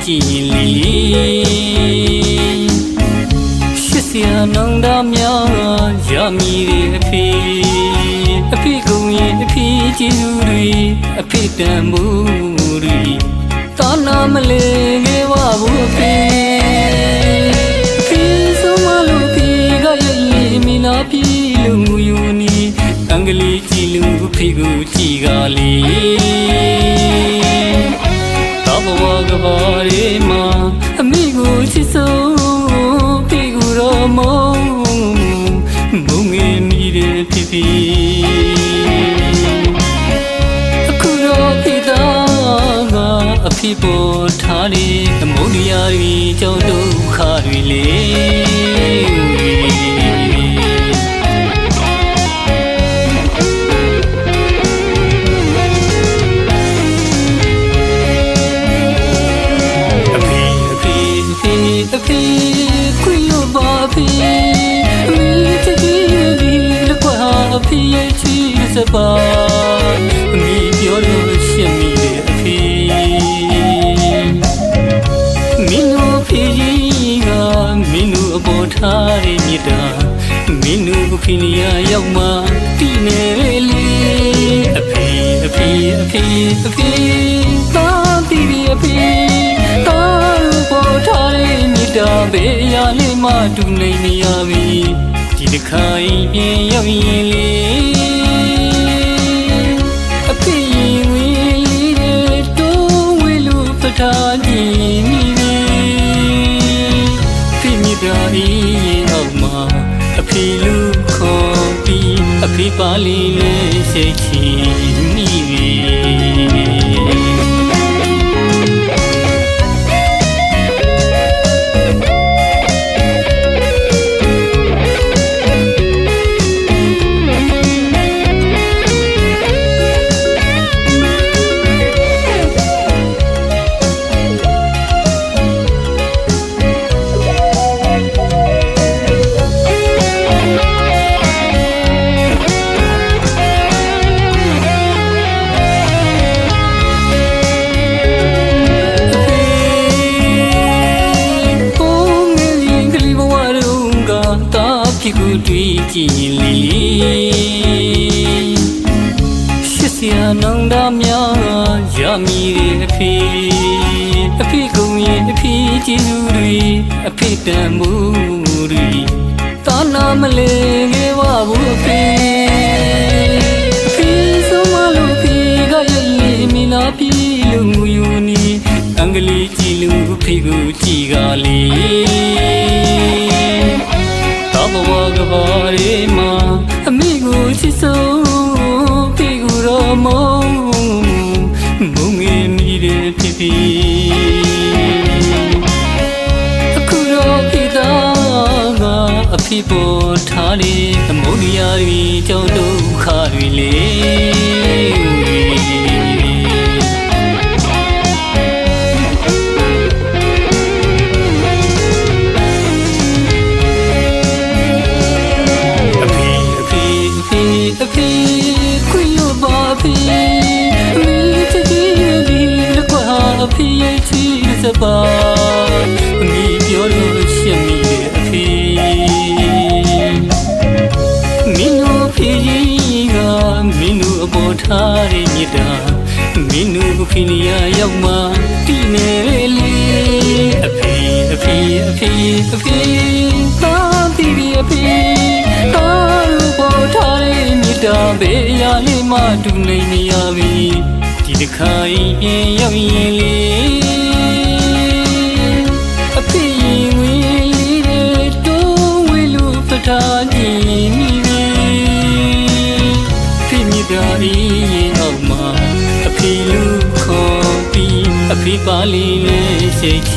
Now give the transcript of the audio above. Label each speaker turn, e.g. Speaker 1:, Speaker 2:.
Speaker 1: ကြည်လီရှစ်စရာနောင်တများရမည်တဲ့အဖေကုန်ရဲ့အဖေကျေးဇူးတွေအဖေတန်မှုတွေတာနာမလဲခဲ့ပါဘူးအဖေဆုံးမလို့အဖေကရဲ့မီနာပြီလို့ငူယူနေအင်္ဂလိပ်ကြည့်လို့အဖေကိုကြည်ကလေးတော့ဘဝကဘာတွေမှာအမိကိုချစ်ဆုံးဖေကိုတော့မုံငယ်မိတဲ့ဖေအခုတော့ဖေသားကအဖေပေါ်ထားတဲ့အမုန်းတရားတွေကြောင့်ဒုက္ခတွေလေအဖေခွင့်ရပါဖေအမေတကြီးလေးလက်ကွာအဖေရဲ့ချီစပါအမေပြောလို့ရှင်းမိတယ်အဖေမင်းတို့ဖေကြီးကမင်းတို့အပေါ်ထားတဲ့မြတ်တာမင်းတို့ဖေနေရရောက်မှတည်နေလေအဖေသားတည်အဖေတာဘေးရလေးမှတူနေနေရပြီဒီတစ်ခါရင်ရောက်ရင်လေအဖေရင်ဝေးလေးတိုးဝေးလို့ပထားကြည့်မိပြီဖေမိသားရင်အောင်မှာအဖေလူခေါ်ပြီးအဖေပါလေးလေးစိတ်ချမိပြီကိုတွေ့ကြည်လီရှစ်စရာနောင်တများရမည်တဲ့အဖေကုန်ရဲ့အဖေကျေးဇူးတွေအဖေတန်မှုတွေတာနာမလဲခဲ့ပါဘူးအဖေဆုံးမလို့အဖေကရဲ့မီနာပြီလို့ငူယူနေအင်္ဂလိပ်ကြည့်လို့အဖေကိုကြည်ကလေးဘဝကဘာတွေမှာအမိကိုချစ်ဆုံးဖေကိုတော့မုံငယ်မိတဲ့ဖေအခုတော့ဖေသားကအဖေပေါ်ထားတဲ့အမုန်းတရားတွေကြောင့်ဒုက္ခတွေလေအဖေခွင့်ရပါဖေအမေတကြီးလေးလက်ကွာအဖေရဲ့ချီစပါအမေပြောလို့ရှင်းမိတယ်အဖေမင်းတို့ဖေကြီးကမင်းတို့အပေါ်ထားတဲ့မြတ်တာမင်းတို့ဖေနေရရောက်မှတည်နေလေအဖေသားတည်အဖေတာဘေးရလေးမှတူနေနေရပြီဒီတစ်ခါရင်ရောက်ရင်လေအဖေရင်ဝေးလေးတိုးဝေးလို့ပထားကြည့်မိပြီဖေမိသားရင်အောင်မှာအဖေလူခေါ်ပြီးအဖေပါလေးလေးစိတ်ချ